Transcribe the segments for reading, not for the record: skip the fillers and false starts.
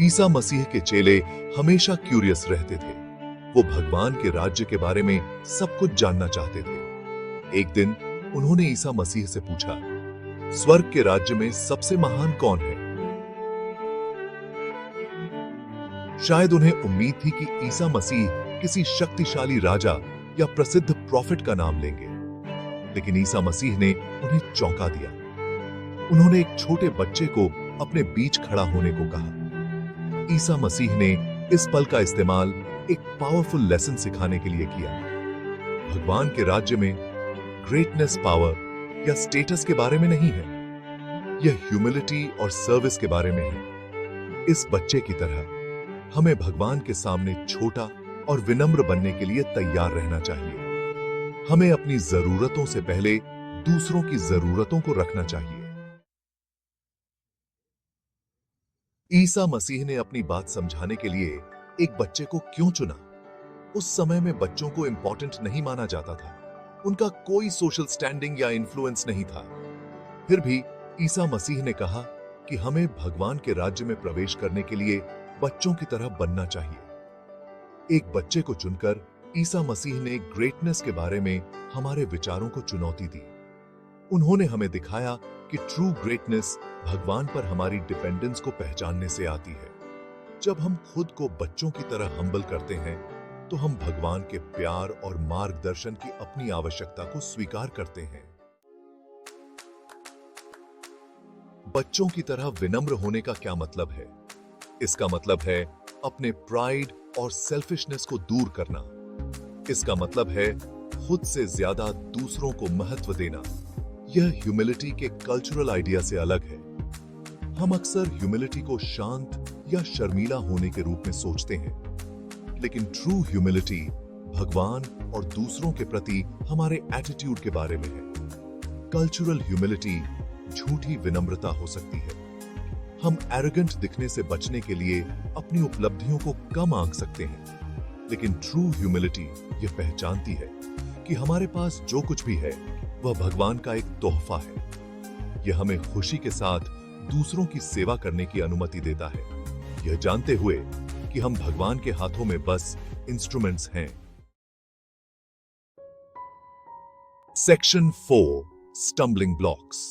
ईसा मसीह के चेले हमेशा क्यूरियस रहते थे। वो भगवान के राज्य के बारे में सब कुछ जानना चाहते थे। एक दिन उन्होंने ईसा मसीह से पूछा, स्वर्ग के राज्य में सबसे महान कौन है? शायद उन्हें उम्मीद थी कि ईसा मसीह किसी शक्तिशाली राजा या प्रसिद्ध प्रॉफिट का नाम लेंगे, लेकिन ईसा मसीह ने उन्हें चौंका दिया। उन्होंने एक छोटे बच्चे को अपने बीच खड़ा होने को कहा। ईसा मसीह ने इस पल का इस्तेमाल एक पावरफुल लेसन सिखाने के लिए किया। भगवान के राज्य में ग्रेटनेस पावर या स्टेटस के बारे में नहीं है, यह ह्यूमिलिटी और सर्विस के बारे में है। इस बच्चे की तरह हमें भगवान के सामने छोटा और विनम्र बनने के लिए तैयार रहना चाहिए। हमें अपनी जरूरतों से पहले दूसरों की जरूरतों को रखना चाहिए। ईसा मसीह ने अपनी बात समझाने के लिए एक बच्चे को क्यों चुना? उस समय में बच्चों को इंपॉर्टेंट नहीं माना जाता था। उनका कोई सोशल स्टैंडिंग या इन्फ्लुएंस नहीं था। फिर भी ईसा मसीह ने कहा कि हमें भगवान के राज्य में प्रवेश करने के लिए बच्चों की तरह बनना चाहिए। एक बच्चे को चुनकर ईसा मसीह ने ग्रेटनेस के बारे में हमारे विचारों को चुनौती दी। उन्होंने हमें दिखाया कि ट्रू ग्रेटनेस भगवान पर हमारी डिपेंडेंस को पहचानने से आती है। जब हम खुद को बच्चों की तरह हम्बल करते हैं, तो हम भगवान के प्यार और मार्गदर्शन की अपनी आवश्यकता को स्वीकार करते हैं। बच्चों की तरह विनम्र होने का क्या मतलब है? इसका मतलब है अपने प्राइड और सेल्फिशनेस को दूर करना। इसका मतलब है खुद से ज्यादा दूसरों को महत्व देना। यह ह्यूमिलिटी के कल्चरल आइडिया से अलग है। हम अक्सर ह्यूमिलिटी को शांत या शर्मीला होने के रूप में सोचते हैं, लेकिन ट्रू ह्यूमिलिटी भगवान और दूसरों के प्रति हमारे एटीट्यूड के बारे में है। कल्चरल ह्यूमिलिटी झूठी विनम्रता हो सकती है। हम एरोगेंट दिखने से बचने के लिए अपनी उपलब्धियों को कम आंक सकते हैं, लेकिन ट्रू ह्यूमिलिटी यह पहचानती है कि हमारे पास जो कुछ भी है वह भगवान का एक तोहफा है। यह हमें खुशी के साथ दूसरों की सेवा करने की अनुमति देता है, यह जानते हुए कि हम भगवान के हाथों में बस इंस्ट्रूमेंट्स हैं। Section 4 stumbling blocks.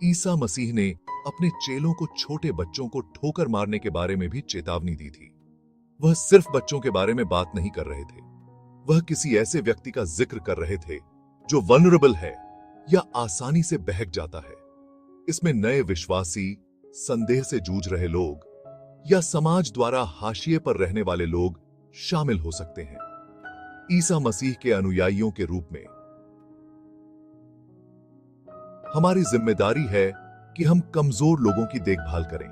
Isa Masih ने अपने चेलों को छोटे बच्चों को ठोकर मारने के बारे में भी चेतावनी दी थी। वह सिर्फ बच्चों के बारे में बात नहीं कर रहे थे, वह किसी ऐसे व्यक्ति का जिक्र कर रहे थे जो वल्नरेबल है या आसानी से बहक जाता है। इसमें नए विश्वासी, संदेह से जूझ रहे लोग या समाज द्वारा हाशिए पर रहने वाले लोग शामिल हो सकते हैं। ईसा मसीह के अनुयायियों के रूप में हमारी जिम्मेदारी है कि हम कमजोर लोगों की देखभाल करें।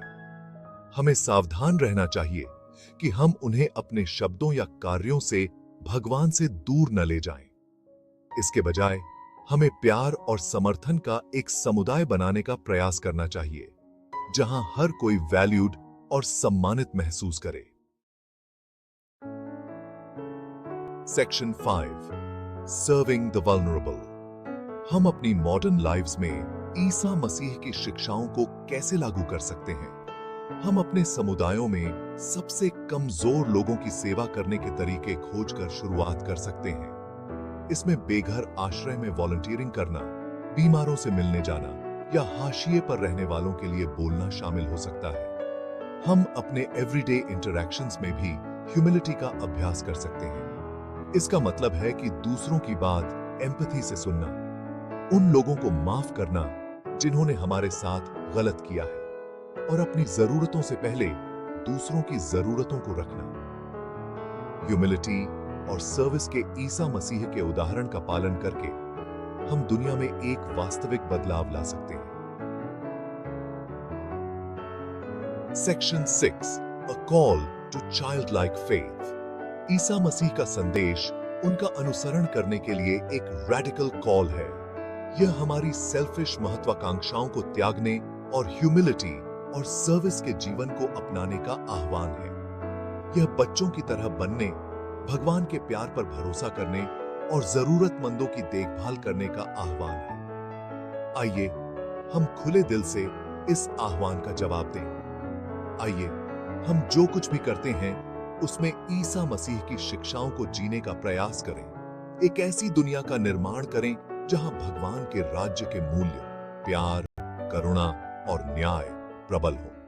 हमें सावधान रहना चाहिए कि हम उन्हें अपने शब्दों या कार्यों से भगवान से दूर न ले जाएं। इसके बजाय हमें प्यार और समर्थन का एक समुदाय बनाने का प्रयास करना चाहिए, जहां हर कोई वैल्यूड और सम्मानित महसूस करे। Section 5 serving the vulnerable. हम अपनी मॉडर्न लाइव्स में ईसा मसीह की शिक्षाओं को कैसे लागू कर सकते हैं? हम अपने समुदायों में सबसे कमजोर लोगों की सेवा करने के तरीके खोजकर शुरुआत कर सकते हैं। इसमें बेघर आश्रय में वॉलंटियरिंग करना, बीमारों से मिलने जाना या हाशिए पर रहने वालों के लिए बोलना शामिल हो सकता है। हम अपने एवरीडे इंटरैक्शंस में भी ह्यूमिलिटी का अभ्यास कर सकते हैं। इसका मतलब है कि दूसरों की बात एम्पैथी से सुनना, उन लोगों को माफ करना जिन्होंने हमारे साथ गलत किया है, और अपनी जरूरतों से पहले दूसरों की जरूरतों को रखना। ह्यूमिलिटी और सर्विस के ईसा मसीह के उदाहरण का पालन करके हम दुनिया में एक वास्तविक बदलाव ला सकते हैं। Section 6 a call to childlike faith. Isa Masih का संदेश उनका अनुसरण करने के लिए एक रेडिकल कॉल है। यह हमारी सेल्फिश महत्वाकांक्षाओं को त्यागने और ह्यूमिलिटी और सर्विस के जीवन को अपनाने का आह्वान है। यह बच्चों की तरह बनने, भगवान के प्यार पर भरोसा करने और जरूरतमंदों की देखभाल करने का आह्वान है। आइए हम खुले दिल से इस आह्वान का जवाब दें। आइए हम जो कुछ भी करते हैं उसमें ईसा मसीह की शिक्षाओं को जीने का प्रयास करें। एक ऐसी दुनिया का निर्माण करें जहां भगवान के राज्य के मूल्य, प्यार, करुणा और न्याय प्रबल हो।